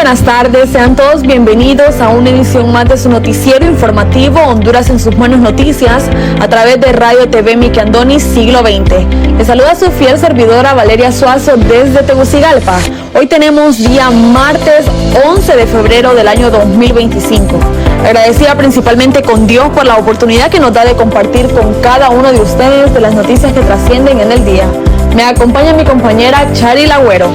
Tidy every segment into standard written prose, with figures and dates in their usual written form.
buenas tardes, sean todos bienvenidos a una edición más de su noticiero informativo Honduras en sus manos noticias a través de Radio TV Miquelandoni Siglo XX. Les saluda su fiel servidora Valeria Suazo desde Tegucigalpa. Hoy tenemos día martes 11 de febrero del año 2025. Agradecida principalmente con Dios por la oportunidad que nos da de compartir con cada uno de ustedes de las noticias que trascienden en el día. Me acompaña mi compañera Chari Lagüero.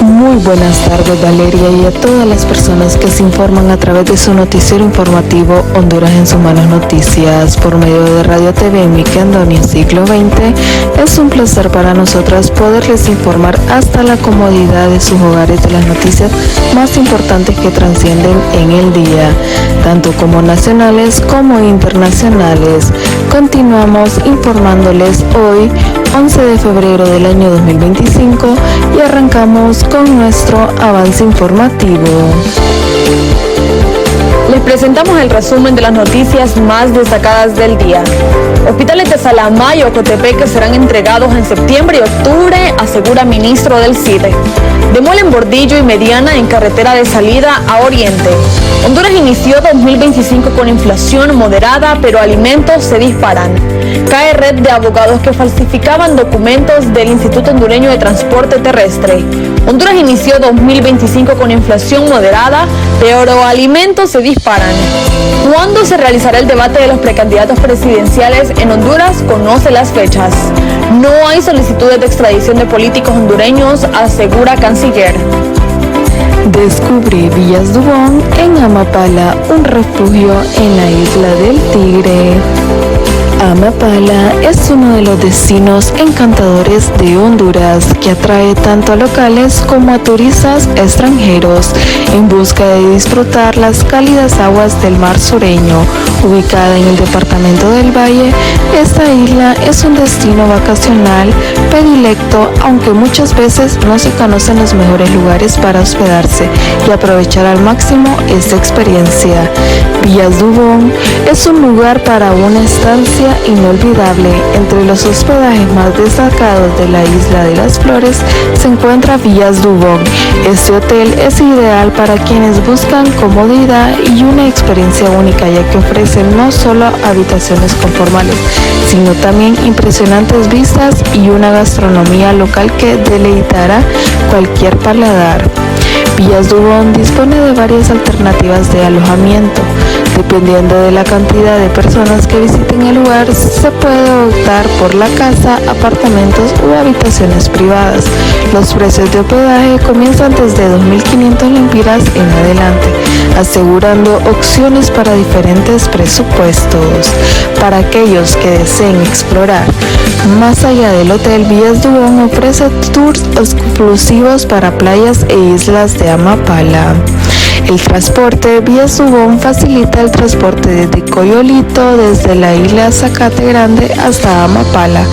Muy buenas tardes, Valeria, y a todas las personas que se informan a través de su noticiero informativo Honduras en sus manos noticias por medio de Radio TV Miquelandoni Siglo XX. Es un placer para nosotras poderles informar hasta la comodidad de sus hogares de las noticias más importantes que trascienden en el día, tanto como nacionales como internacionales. Continuamos informándoles hoy, 11 de febrero del año 2025, y arrancamos con nuestro avance informativo. Les presentamos el resumen de las noticias más destacadas del día. Hospitales de Salamá y Ocotepeque serán entregados en septiembre y octubre, asegura ministro del CIDE. Demuelen bordillo y mediana en carretera de salida a Oriente. Honduras inició 2025 con inflación moderada, pero alimentos se disparan. Cae red de abogados que falsificaban documentos del Instituto Hondureño de Transporte Terrestre. Honduras inició 2025 con inflación moderada, pero alimentos se disparan. ¿Cuándo se realizará el debate de los precandidatos presidenciales en Honduras? Conoce las fechas. No hay solicitudes de extradición de políticos hondureños, asegura canciller. Descubrí Villas Dubón en Amapala, un refugio en la isla del Tigre. Amapala es uno de los destinos encantadores de Honduras que atrae tanto a locales como a turistas extranjeros en busca de disfrutar las cálidas aguas del mar sureño. Ubicada en el departamento del Valle, esta isla es un destino vacacional predilecto, aunque muchas veces no se conocen los mejores lugares para hospedarse y aprovechar al máximo esta experiencia. Villas Dubón es un lugar para una estancia inolvidable. Entre los hospedajes más destacados de la Isla de las Flores se encuentra Villas Dubón. Este hotel es ideal para quienes buscan comodidad y una experiencia única, ya que ofrece no solo habitaciones conformables, sino también impresionantes vistas y una gastronomía local que deleitará cualquier paladar. Villas Dubón dispone de varias alternativas de alojamiento. Dependiendo de la cantidad de personas que visiten el lugar, se puede optar por la casa, apartamentos u habitaciones privadas. Los precios de hospedaje comienzan desde 2.500 lempiras en adelante, asegurando opciones para diferentes presupuestos. Para aquellos que deseen explorar más allá del hotel, Villas Dubón ofrece tours exclusivos para playas e islas de Amapala. El transporte Villas Dubón facilita el transporte desde Coyolito, desde la isla Zacate Grande hasta Amapala,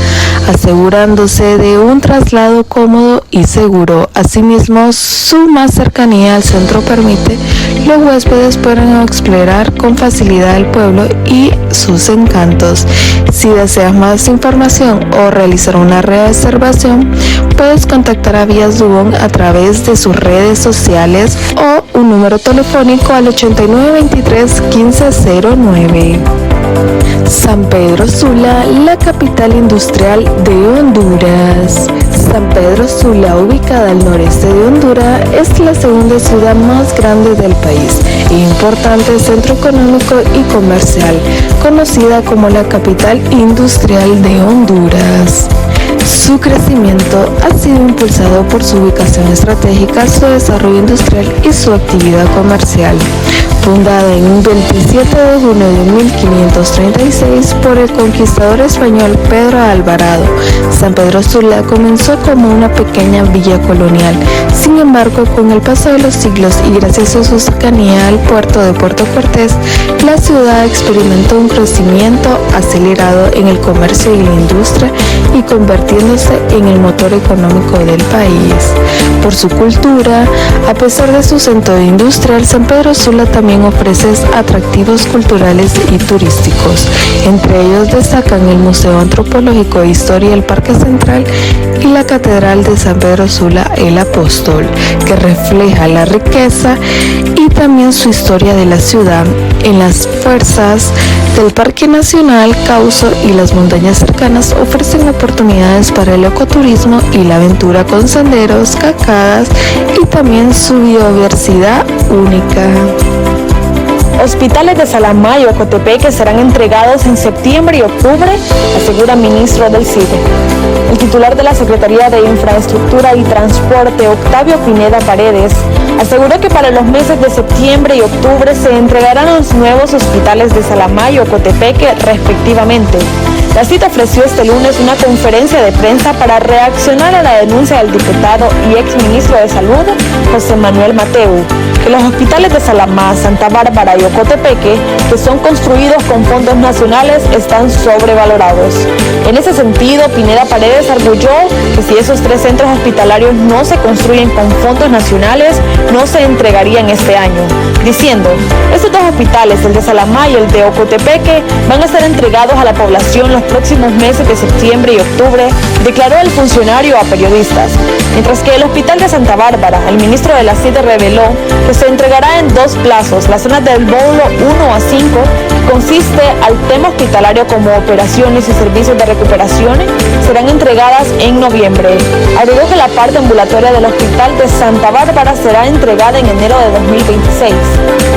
asegurándose de un traslado cómodo y seguro. Asimismo, su más cercanía al centro permite los huéspedes puedan explorar con facilidad el pueblo y sus encantos. Si deseas más información o realizar una reservación, puedes contactar a Villas Dubón a través de sus redes sociales o un número telefónico al 8923-1509. San Pedro Sula, la capital industrial de Honduras. San Pedro Sula, ubicada al noreste de Honduras, es la segunda ciudad más grande del país e importante centro económico y comercial, conocida como la capital industrial de Honduras. Su crecimiento ha sido impulsado por su ubicación estratégica, su desarrollo industrial y su actividad comercial. Fundada en un 27 de junio de 1536 por el conquistador español Pedro Alvarado, San Pedro Sula comenzó como una pequeña villa colonial. Sin embargo, con el paso de los siglos y gracias a su cercanía al puerto de Puerto Cortés, la ciudad experimentó un crecimiento acelerado en el comercio y la industria y convirtiéndose en el motor económico del país. por su cultura. A pesar de su centro industrial, San Pedro Sula también ofrece atractivos culturales y turísticos. Entre ellos destacan el Museo Antropológico e Historia del Parque Central y la Catedral de San Pedro Sula el Apóstol, que refleja la riqueza y también su historia de la ciudad. En las fuerzas del Parque Nacional Causo y las montañas cercanas ofrecen oportunidades para el ecoturismo y la aventura con senderos, cascadas y también su biodiversidad única. Hospitales de Salamá y Ocotepeque serán entregados en septiembre y octubre, asegura ministro del CIDE. El titular de la Secretaría de Infraestructura y Transporte, Octavio Pineda Paredes, aseguró que para los meses de septiembre y octubre se entregarán los nuevos hospitales de Salamá y Ocotepeque respectivamente. La cita ofreció este lunes una conferencia de prensa para reaccionar a la denuncia del diputado y exministro de Salud, José Manuel Mateu, que los hospitales de Salamá, Santa Bárbara y Ocotepeque, que son construidos con fondos nacionales, están sobrevalorados. En ese sentido, Pineda Paredes arguyó que si esos 3 centros hospitalarios no se construyen con fondos nacionales, no se entregarían este año, diciendo, estos 2 hospitales, el de Salamá y el de Ocotepeque, van a ser entregados a la población los próximos meses de septiembre y octubre, declaró el funcionario a periodistas. Mientras que el hospital de Santa Bárbara, el ministro de la CIDE reveló que se entregará en 2 plazos, las zonas del módulo 1 a 5, que consiste al tema hospitalario como operaciones y servicios de recuperación, serán entregadas en noviembre. Agregó que la parte ambulatoria del hospital de Santa Bárbara será entregada en enero de 2026.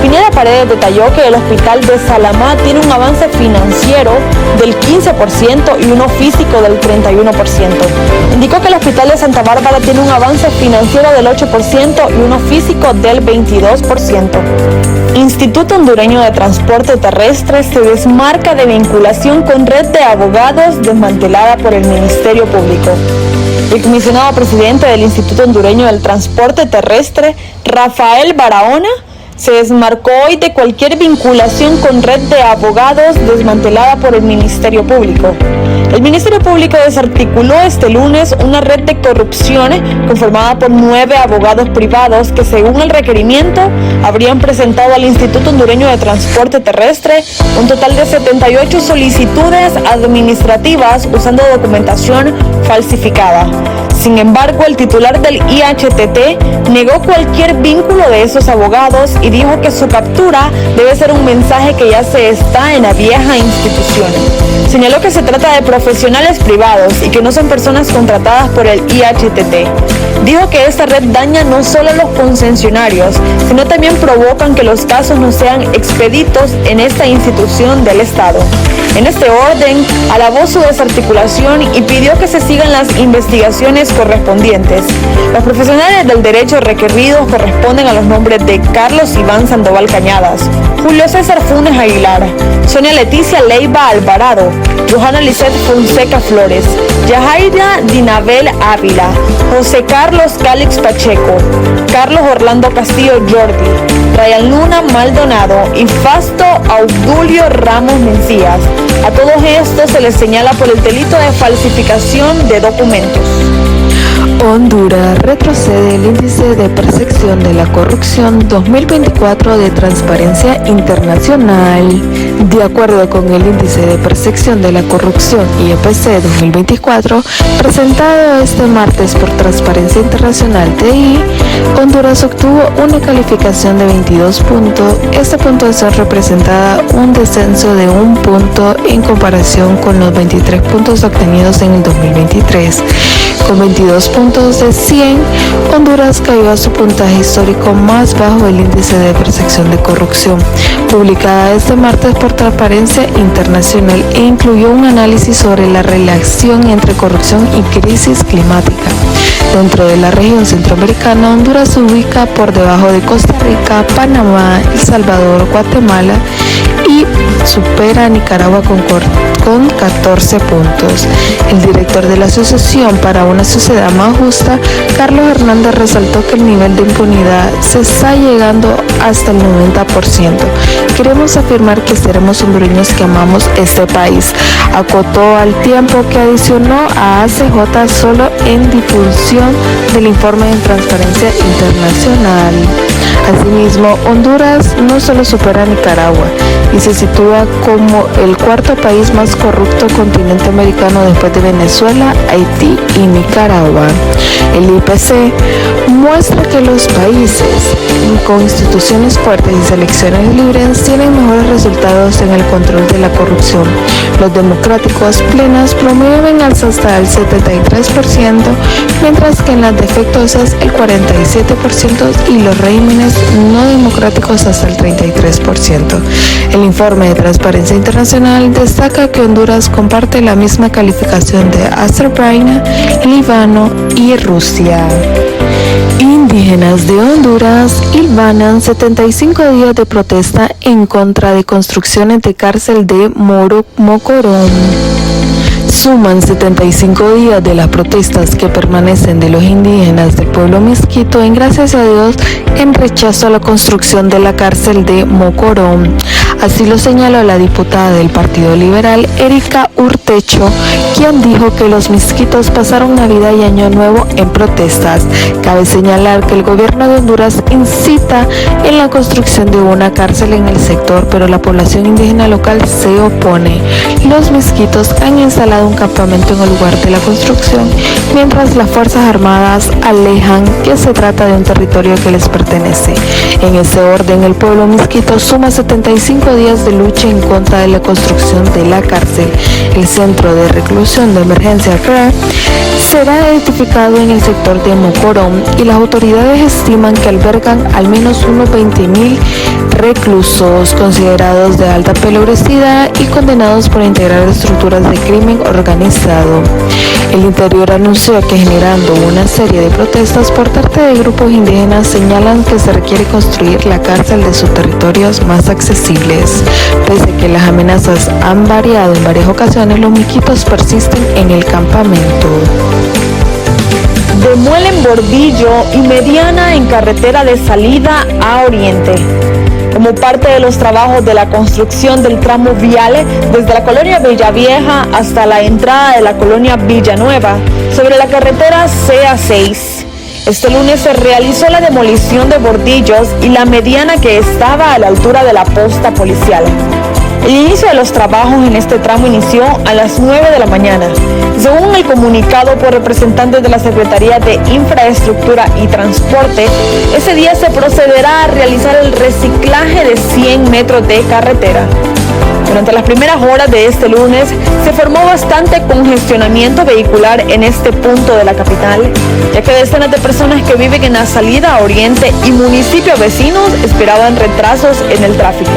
Pineda Paredes detalló que el hospital de Salamá tiene un avance financiero del 15% y uno físico del 31%. Indicó que el hospital de Santa Bárbara tiene un avance financiero del 8% y uno físico del 22%. Instituto Hondureño de Transporte Terrestre se desmarca de vinculación con red de abogados desmantelada por el Ministerio Público. El comisionado presidente del Instituto Hondureño del Transporte Terrestre, Rafael Barahona, se desmarcó hoy de cualquier vinculación con red de abogados desmantelada por el Ministerio Público. El Ministerio Público desarticuló este lunes una red de corrupción conformada por 9 abogados privados que, según el requerimiento, habrían presentado al Instituto Hondureño de Transporte Terrestre un total de 78 solicitudes administrativas usando documentación falsificada. Sin embargo, el titular del IHTT negó cualquier vínculo de esos abogados y dijo que su captura debe ser un mensaje que ya se está en la vieja institución. Señaló que se trata de profesionales privados y que no son personas contratadas por el IHTT. Dijo que esta red daña no solo a los concesionarios, sino también provocan que los casos no sean expeditos en esta institución del Estado. En este orden, alabó su desarticulación y pidió que se sigan las investigaciones correspondientes. Los profesionales del derecho requeridos corresponden a los nombres de Carlos Iván Sandoval Cañadas, Julio César Funes Aguilar, Sonia Leticia Leiva Alvarado, Johanna Lisset Fonseca Flores, Yajaira Dinabel Ávila, José Carlos Cálix Pacheco, Carlos Orlando Castillo Jordi, Ryan Luna Maldonado y Fasto Audulio Ramos Mencías. A todos estos se les señala por el delito de falsificación de documentos. Honduras retrocede el índice de percepción de la corrupción 2024 de Transparencia Internacional. De acuerdo con el índice de percepción de la corrupción IPC 2024, presentado este martes por Transparencia Internacional TI, Honduras obtuvo una calificación de 22 puntos. Esta puntuación representa un descenso de 1 punto en comparación con los 23 puntos obtenidos en el 2023. Con 22 puntos de 100, Honduras cayó a su puntaje histórico más bajo del índice de percepción de corrupción, publicada este martes por Transparencia Internacional, e incluyó un análisis sobre la relación entre corrupción y crisis climática. Dentro de la región centroamericana, Honduras se ubica por debajo de Costa Rica, Panamá, El Salvador, Guatemala y supera a Nicaragua con 14 puntos. El director de la Asociación para una Sociedad Más Justa, Carlos Hernández, resaltó que el nivel de impunidad se está llegando hasta el 90%, queremos afirmar que seremos hondureños que amamos este país. Acotó al tiempo que adicionó a ACJ solo en difusión del informe de Transparencia Internacional. Asimismo, Honduras no solo supera a Nicaragua y se sitúa como el cuarto país más corrupto continente americano después de Venezuela, Haití y Nicaragua. El IPC muestra que los países con instituciones fuertes y elecciones libres tienen mejores resultados en el control de la corrupción. Los democráticos plenas promueven alzas hasta el 73%, mientras que en las defectuosas el 47% y los regímenes no democráticos hasta el 33%. El informe de Transparencia Internacional destaca que Honduras comparte la misma calificación de Azerbaiyán, Líbano y Rusia. Indígenas de Honduras hilvanan 75 días de protesta en contra de construcciones de cárcel de Mocorón. Suman 75 días de las protestas que permanecen de los indígenas del pueblo Miskito en Gracias a Dios en rechazo a la construcción de la cárcel de Mocorón. Así lo señaló la diputada del Partido Liberal, Erika Urtecho, quien dijo que los misquitos pasaron Navidad y Año Nuevo en protestas. Cabe señalar que el gobierno de Honduras incita en la construcción de una cárcel en el sector, pero la población indígena local se opone. Los misquitos han instalado un campamento en el lugar de la construcción, mientras las Fuerzas Armadas alegan que se trata de un territorio que les pertenece. En ese orden, el pueblo misquito suma 75 días de lucha en contra de la construcción de la cárcel. El centro de reclusión de emergencia CRA será edificado en el sector de Mocorón y las autoridades estiman que albergan al menos unos 20,000 reclusos considerados de alta peligrosidad y condenados por integrar estructuras de crimen organizado. El Interior anunció que generando una serie de protestas por parte de grupos indígenas señalan que se requiere construir la cárcel de sus territorios más accesibles. Pese a que las amenazas han variado en varias ocasiones, los miquitos persisten en el campamento. Demuelen bordillo y mediana en carretera de salida a Oriente. Como parte de los trabajos de la construcción del tramo vial desde la colonia Villavieja hasta la entrada de la colonia Villanueva, sobre la carretera CA6. Este lunes se realizó la demolición de bordillos y la mediana que estaba a la altura de la posta policial. El inicio de los trabajos en este tramo inició a las 9 de la mañana. Según el comunicado por representantes de la Secretaría de Infraestructura y Transporte, ese día se procederá a realizar el reciclaje de 100 metros de carretera. Durante las primeras horas de este lunes se formó bastante congestionamiento vehicular en este punto de la capital, ya que decenas de personas que viven en la salida a Oriente y municipios vecinos esperaban retrasos en el tráfico.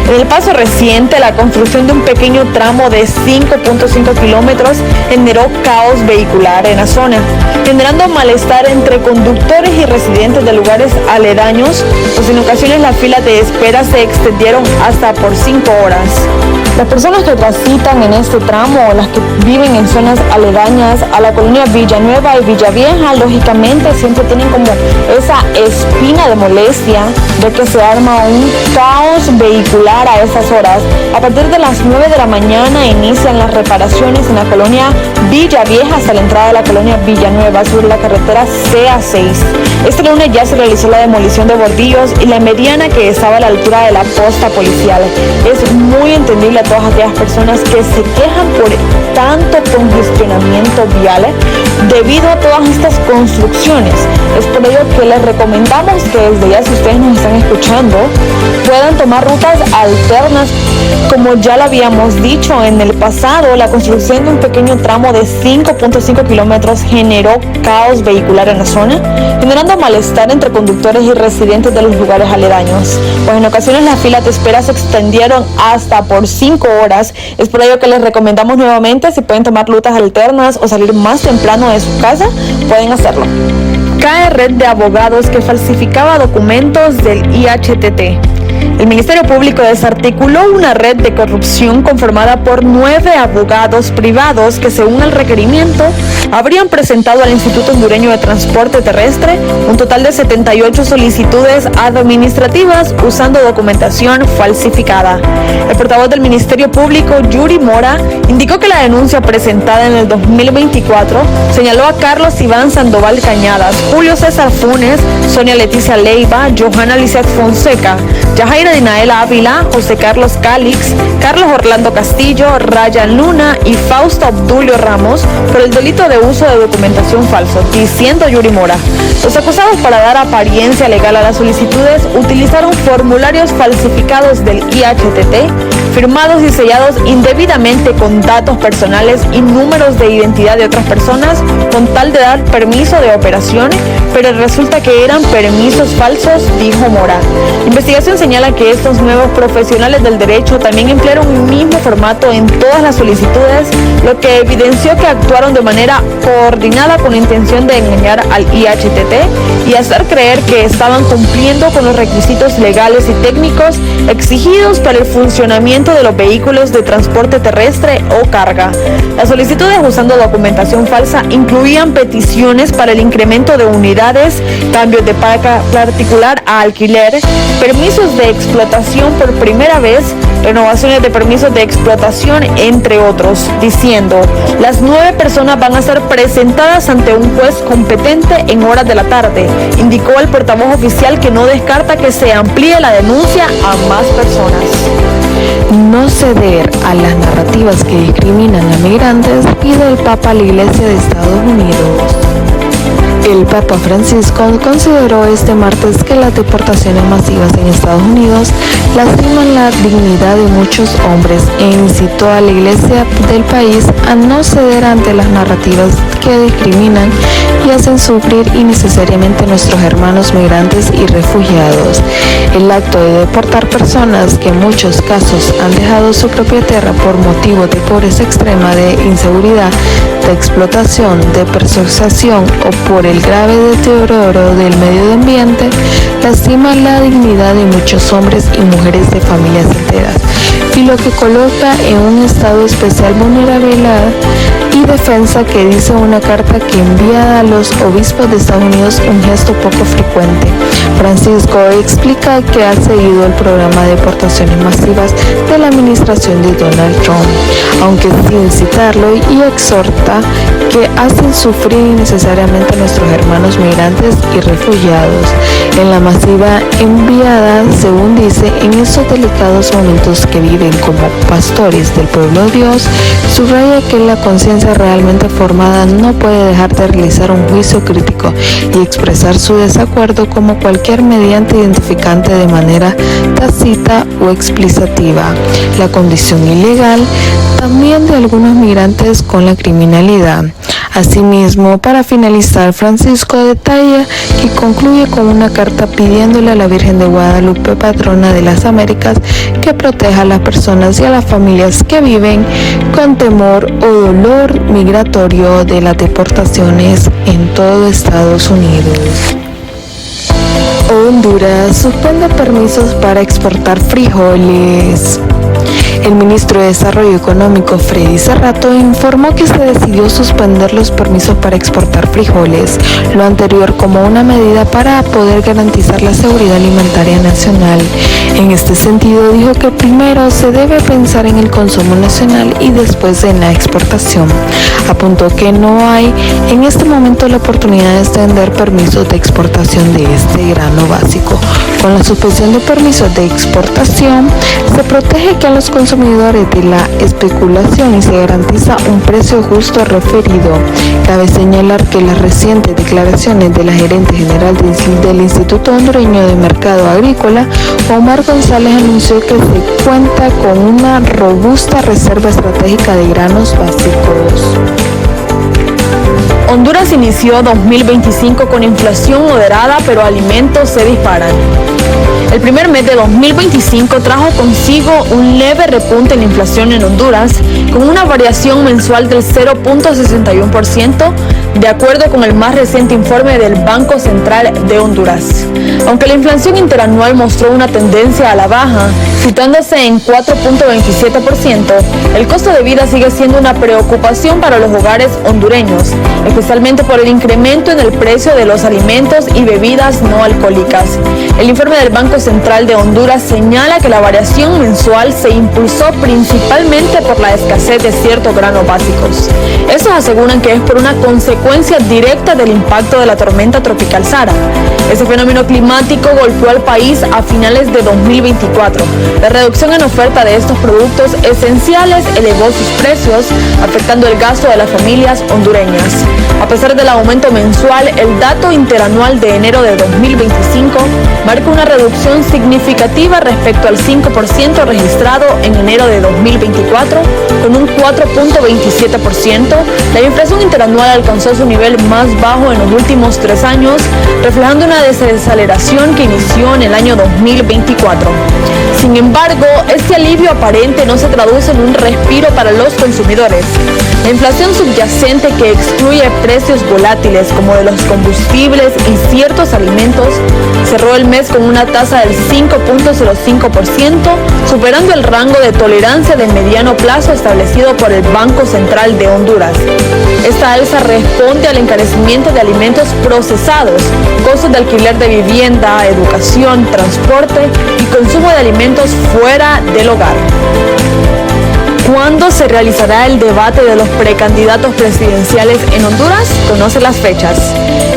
En el paso reciente, la construcción de un pequeño tramo de 5.5 kilómetros generó caos vehicular en la zona, generando malestar entre conductores y residentes de lugares aledaños, pues en ocasiones las filas de espera se extendieron hasta por 5 horas. Las personas que transitan en este tramo o las que viven en zonas aledañas a la colonia Villanueva y Villavieja, lógicamente siempre tienen como esa espina de molestia de que se arma un caos vehicular a esas horas. A partir de las 9 de la mañana inician las reparaciones en la colonia Villavieja hasta la entrada de la colonia Villanueva sobre la carretera CA6. Este lunes ya se realizó la demolición de bordillos y la mediana que estaba a la altura de la posta policial. Es muy entendible a todas aquellas personas que se quejan por tanto congestionamiento vial debido a todas estas construcciones. Es por ello que les recomendamos que desde ya, si ustedes nos están escuchando, puedan tomar rutas alternas. Como ya lo habíamos dicho en el pasado, la construcción de un pequeño tramo de 5.5 kilómetros generó caos vehicular en la zona, generando malestar entre conductores y residentes de los lugares aledaños. Pues en ocasiones las filas de espera se extendieron hasta por 5 horas. Es por ello que les recomendamos nuevamente, si pueden tomar rutas alternas o salir más temprano de su casa, pueden hacerlo. Cae red de abogados que falsificaba documentos del IHTT. El Ministerio Público desarticuló una red de corrupción conformada por 9 abogados privados que, según el requerimiento, habrían presentado al Instituto Hondureño de Transporte Terrestre un total de 78 solicitudes administrativas usando documentación falsificada. El portavoz del Ministerio Público, Yuri Mora, indicó que la denuncia presentada en el 2024 señaló a Carlos Iván Sandoval Cañadas, Julio César Funes, Sonia Leticia Leiva, Johanna Lizeth Fonseca, Yajaira Dinaela Ávila, José Carlos Calix, Carlos Orlando Castillo, Ryan Luna y Fausto Obdulio Ramos por el delito de uso de documentación falso, diciendo Yuri Mora. Los acusados, para dar apariencia legal a las solicitudes, utilizaron formularios falsificados del IHTT, firmados y sellados indebidamente con datos personales y números de identidad de otras personas, con tal de dar permiso de operación, pero resulta que eran permisos falsos, dijo Mora. La investigación señala que estos nuevos profesionales del derecho también emplearon un mismo formato en todas las solicitudes, lo que evidenció que actuaron de manera coordinada con la intención de engañar al IHTT y hacer creer que estaban cumpliendo con los requisitos legales y técnicos exigidos para el funcionamiento de los vehículos de transporte terrestre o carga. Las solicitudes usando documentación falsa incluían peticiones para el incremento de unidades, cambios de paga particular a alquiler, permisos de explotación por primera vez, renovaciones de permisos de explotación, entre otros, diciendo: las 9 personas van a ser presentadas ante un juez competente en horas de la tarde. Indicó el portavoz oficial que no descarta que se amplíe la denuncia a más personas. No ceder a las narrativas que discriminan a migrantes, pide el Papa a la Iglesia de Estados Unidos. El Papa Francisco consideró este martes que las deportaciones masivas en Estados Unidos lastiman la dignidad de muchos hombres e incitó a la Iglesia del país a no ceder ante las narrativas que discriminan y hacen sufrir innecesariamente a nuestros hermanos migrantes y refugiados. El acto de deportar personas que en muchos casos han dejado su propia tierra por motivos de pobreza extrema, de inseguridad, de explotación, de persecución o por el grave deterioro del medio ambiente, lastima la dignidad de muchos hombres y mujeres de familias enteras, y lo que coloca en un estado especial vulnerabilidad y defensa, que dice una carta que envía a los obispos de Estados Unidos, un gesto poco frecuente. Francisco explica que ha seguido el programa de deportaciones masivas de la administración de Donald Trump, aunque sin citarlo, y exhorta que hacen sufrir innecesariamente a nuestros hermanos migrantes y refugiados. En la masiva enviada, según dice, en estos delicados momentos que viven como pastores del pueblo de Dios, subraya que la conciencia realmente formada no puede dejar de realizar un juicio crítico y expresar su desacuerdo como cualquier mediante identificante de manera tácita o explicativa la condición ilegal también de algunos migrantes con la criminalidad. Asimismo, para finalizar, Francisco detalla que concluye con una carta pidiéndole a la Virgen de Guadalupe, patrona de las Américas, que proteja a las personas y a las familias que viven con temor o dolor migratorio de las deportaciones en todo Estados Unidos. Honduras suspende permisos para exportar frijoles. El ministro de Desarrollo Económico, Freddy Cerrato, informó que se decidió suspender los permisos para exportar frijoles, lo anterior como una medida para poder garantizar la seguridad alimentaria nacional. En este sentido, dijo que primero se debe pensar en el consumo nacional y después en la exportación. Apuntó que no hay en este momento la oportunidad de extender permisos de exportación de este grano básico. Con la suspensión de permisos de exportación, se protege que a los consumidores de la especulación y se garantiza un precio justo referido. Cabe señalar que las recientes declaraciones de la gerente general del Instituto Hondureño de Mercado Agrícola, Omar González, anunció que se cuenta con una robusta reserva estratégica de granos básicos. Honduras inició 2025 con inflación moderada, pero alimentos se disparan. El primer mes de 2025 trajo consigo un leve repunte en la inflación en Honduras, con una variación mensual del 0.61%, de acuerdo con el más reciente informe del Banco Central de Honduras. Aunque la inflación interanual mostró una tendencia a la baja, situándose en 4.27%, el costo de vida sigue siendo una preocupación para los hogares hondureños, especialmente por el incremento en el precio de los alimentos y bebidas no alcohólicas. El informe del Banco Central de Honduras señala que la variación mensual se impulsó principalmente por la escasez de ciertos granos básicos. Estos aseguran que es por una consecuencia directa del impacto de la tormenta tropical Sara. Ese fenómeno climático golpeó al país a finales de 2024. La reducción en oferta de estos productos esenciales elevó sus precios, afectando el gasto de las familias hondureñas. A pesar del aumento mensual, el dato interanual de enero de 2025 marca una reducción significativa respecto al 5% registrado en enero de 2024, con un 4.27%. La inflación interanual alcanzó su nivel más bajo en los últimos 3 años, reflejando una desaceleración que inició en el año 2024. Sin embargo, este alivio aparente no se traduce en un respiro para los consumidores. La inflación subyacente, que excluye precios volátiles como de los combustibles y ciertos alimentos, cerró el mes con una tasa del 5.05%, superando el rango de tolerancia de mediano plazo establecido por el Banco Central de Honduras. Esta alza responde al encarecimiento de alimentos procesados, costos de alquiler de vivienda, educación, transporte y consumo de alimentos fuera del hogar. ¿Cuándo se realizará el debate de los precandidatos presidenciales en Honduras? Conoce las fechas.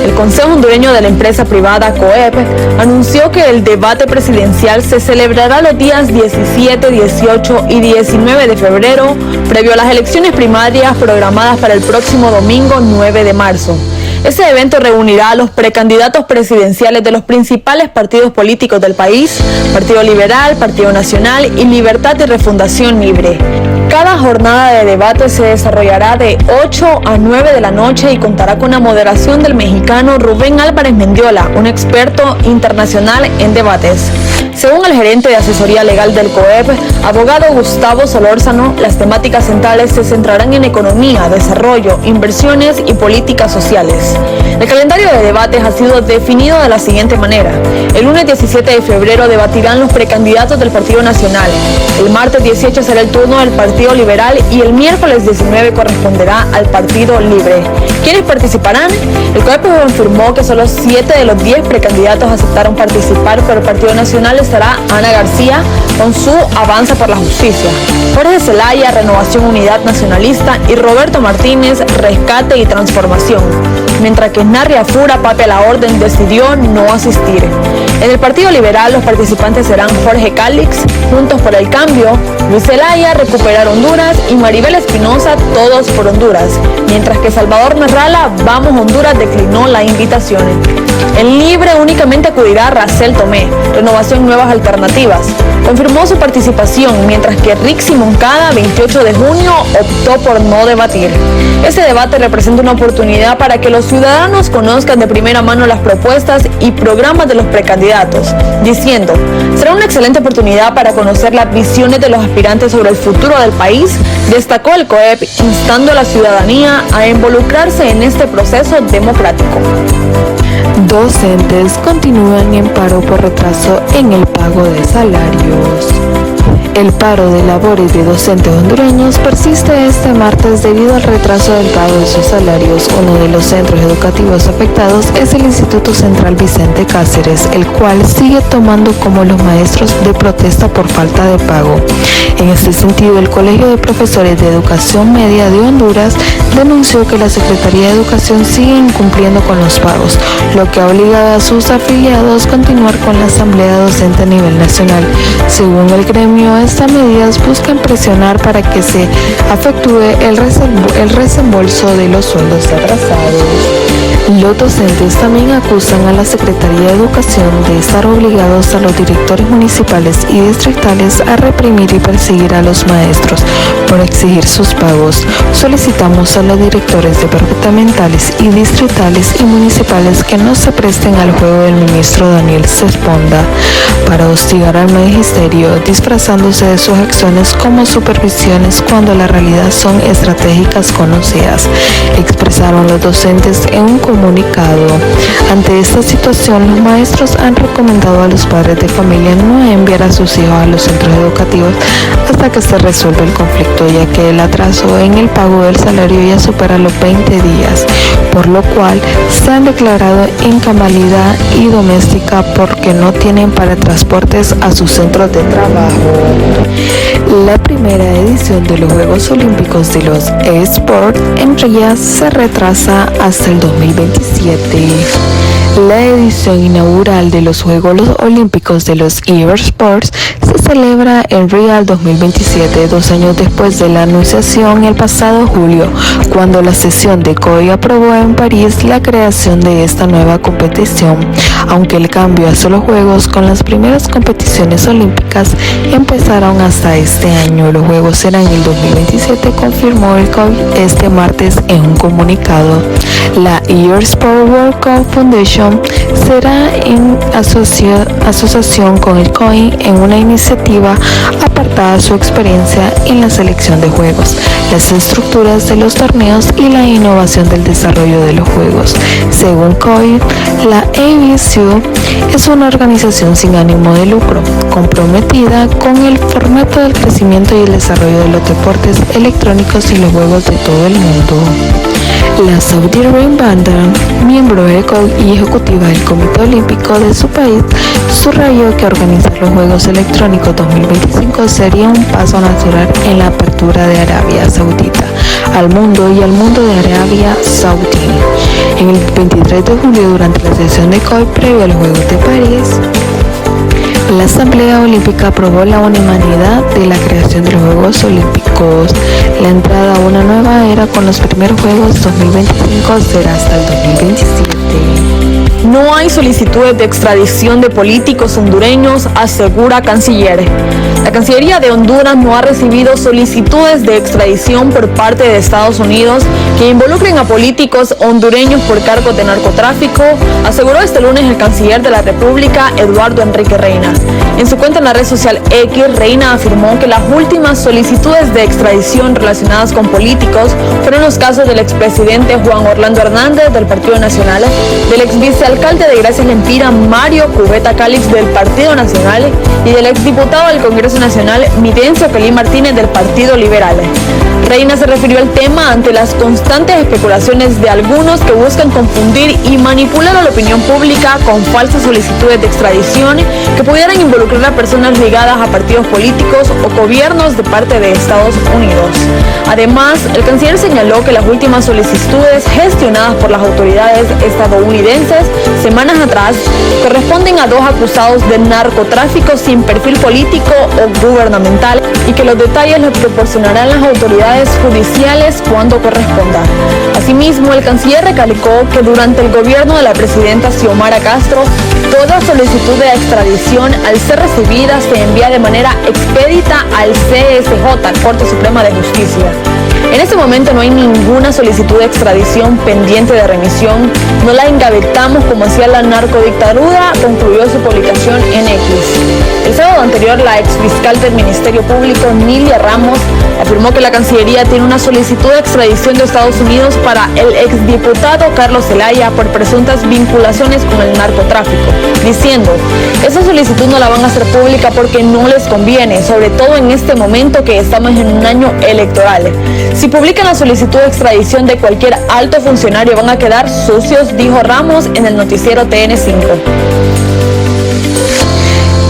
El Consejo Hondureño de la empresa privada COEP anunció que el debate presidencial se celebrará los días 17, 18 y 19 de febrero, previo a las elecciones primarias programadas para el próximo domingo 9 de marzo. Este evento reunirá a los precandidatos presidenciales de los principales partidos políticos del país: Partido Liberal, Partido Nacional y Libertad y Refundación Libre. Cada jornada de debate se desarrollará de 8 a 9 de la noche y contará con la moderación del mexicano Rubén Álvarez Mendiola, un experto internacional en debates. Según el gerente de asesoría legal del COEP, abogado Gustavo Solórzano, las temáticas centrales se centrarán en economía, desarrollo, inversiones y políticas sociales. El calendario de debates ha sido definido de la siguiente manera. El lunes 17 de febrero debatirán los precandidatos del Partido Nacional. El martes 18 será el turno del Partido Liberal y el miércoles 19 corresponderá al Partido Libre. ¿Quiénes participarán? El COEP confirmó que solo 7 de los 10 precandidatos aceptaron participar, pero el Partido Nacional estará Ana García con su Avanza por la Justicia, Jorge Zelaya, Renovación Unidad Nacionalista, y Roberto Martínez, Rescate y Transformación, mientras que Narria Fura, Papi a la Orden, decidió no asistir. En el Partido Liberal los participantes serán Jorge Cálix, Juntos por el Cambio, Luis Zelaya, Recuperar Honduras, y Maribel Espinosa, Todos por Honduras, mientras que Salvador Narrala, Vamos Honduras, declinó la invitación. En Libre únicamente acudirá Racel Tomé, Renovación Nuevas Alternativas. Confirmó su participación, mientras que Rixi Moncada, 28 de junio, optó por no debatir. Este debate representa una oportunidad para que los ciudadanos conozcan de primera mano las propuestas y programas de los precandidatos, diciendo: será una excelente oportunidad para conocer las visiones de los aspirantes sobre el futuro del país, destacó el COEP, instando a la ciudadanía a involucrarse en este proceso democrático. Docentes continúan en paro por retraso en el pago de salarios. El paro de labores de docentes hondureños persiste este martes debido al retraso del pago de sus salarios. Uno de los centros educativos afectados es el Instituto Central Vicente Cáceres, el cual sigue tomando como los maestros de protesta por falta de pago. En este sentido, el Colegio de Profesores de Educación Media de Honduras denunció que la Secretaría de Educación sigue incumpliendo con los pagos, lo que ha obligado a sus afiliados a continuar con la asamblea docente a nivel nacional. Según el gremio, estas medidas buscan presionar para que se efectúe el resembolso de los sueldos atrasados. Los docentes también acusan a la Secretaría de Educación de estar obligados a los directores municipales y distritales a reprimir y perseguir a los maestros por exigir sus pagos. Solicitamos a los directores departamentales y distritales y municipales que no se presten al juego del ministro Daniel Cesponda para hostigar al magisterio disfrazado disfrazándose de sus acciones como supervisiones cuando la realidad son estratégicas conocidas, expresaron los docentes en un comunicado. Ante esta situación, los maestros han recomendado a los padres de familia no enviar a sus hijos a los centros educativos hasta que se resuelva el conflicto, ya que el atraso en el pago del salario ya supera los 20 días, por lo cual se han declarado incapacidad y doméstica porque no tienen para transportes a sus centros de trabajo. La primera edición de los Juegos Olímpicos de los eSports en Río se retrasa hasta el 2027. La edición inaugural de los Juegos Olímpicos de los eSports se celebra en Río 2027, 2 años después de la anunciación el pasado julio, cuando la sesión de COI aprobó en París la creación de esta nueva competición. Aunque el cambio hacia los Juegos con las primeras competiciones olímpicas empezaron hasta este año, los Juegos serán en el 2027, confirmó el COI este martes en un comunicado. La eSports World Cup Foundation será en asociación con el COI en una iniciativa apartada de su experiencia en la selección de juegos, las estructuras de los torneos y la innovación del desarrollo de los juegos. Según COI, la ABCU es una organización sin ánimo de lucro, comprometida con el formato del crecimiento y el desarrollo de los deportes electrónicos y los juegos de todo el mundo. La Saudi Ring Bandar, miembro del COI y ejecutiva del Comité Olímpico de su país, subrayó que organizar los Juegos Electrónicos 2025 sería un paso natural en la apertura de Arabia Saudita al mundo y al mundo de Arabia Saudí. En el 23 de julio, durante la sesión de COI previa a los Juegos de París, la Asamblea Olímpica aprobó la unanimidad de la creación de los Juegos Olímpicos. La entrada a una nueva era con los primeros Juegos 2025 será hasta el 2027. No hay solicitudes de extradición de políticos hondureños, asegura Canciller. La Cancillería de Honduras no ha recibido solicitudes de extradición por parte de Estados Unidos que involucren a políticos hondureños por cargos de narcotráfico, aseguró este lunes el canciller de la República, Eduardo Enrique Reina. En su cuenta en la red social X, Reina afirmó que las últimas solicitudes de extradición relacionadas con políticos fueron los casos del expresidente Juan Orlando Hernández del Partido Nacional, del ex vicealcalde de Gracias Lempira, Mario Cubeta Calix del Partido Nacional, y del exdiputado del Congreso Nacional, Midencio Kelly Martínez del Partido Liberal. Reina se refirió al tema ante las constantes especulaciones de algunos que buscan confundir y manipular a la opinión pública con falsas solicitudes de extradición que pudieran involucrar a personas ligadas a partidos políticos o gobiernos de parte de Estados Unidos. Además, el canciller señaló que las últimas solicitudes gestionadas por las autoridades estadounidenses semanas atrás corresponden a 2 acusados de narcotráfico sin perfil político o gubernamental y que los detalles los proporcionarán las autoridades judiciales cuando corresponda. Asimismo, el canciller recalcó que durante el gobierno de la presidenta Xiomara Castro, toda solicitud de extradición al ser recibida se envía de manera expedita al CSJ, Corte Suprema de Justicia. En este momento no hay ninguna solicitud de extradición pendiente de remisión, no la engavetamos como hacía la narcodictadura, concluyó su publicación en X. El sábado anterior, la exfiscal del Ministerio Público, Nilia Ramos, afirmó que la Cancillería tiene una solicitud de extradición de Estados Unidos para el exdiputado Carlos Zelaya por presuntas vinculaciones con el narcotráfico, diciendo, esa solicitud no la van a hacer pública porque no les conviene, sobre todo en este momento que estamos en un año electoral. Si publican la solicitud de extradición de cualquier alto funcionario van a quedar sucios, dijo Ramos en el noticiero TN5.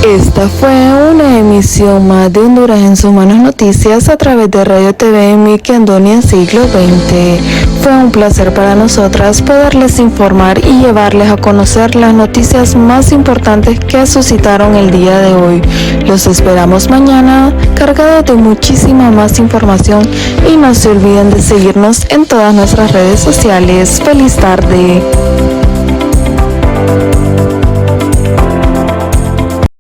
Esta fue una emisión más de Honduras en sus manos noticias a través de Radio TV Miki Andonia Siglo XX. Fue un placer para nosotras poderles informar y llevarles a conocer las noticias más importantes que suscitaron el día de hoy. Los esperamos mañana cargados de muchísima más información y no se olviden de seguirnos en todas nuestras redes sociales. ¡Feliz tarde!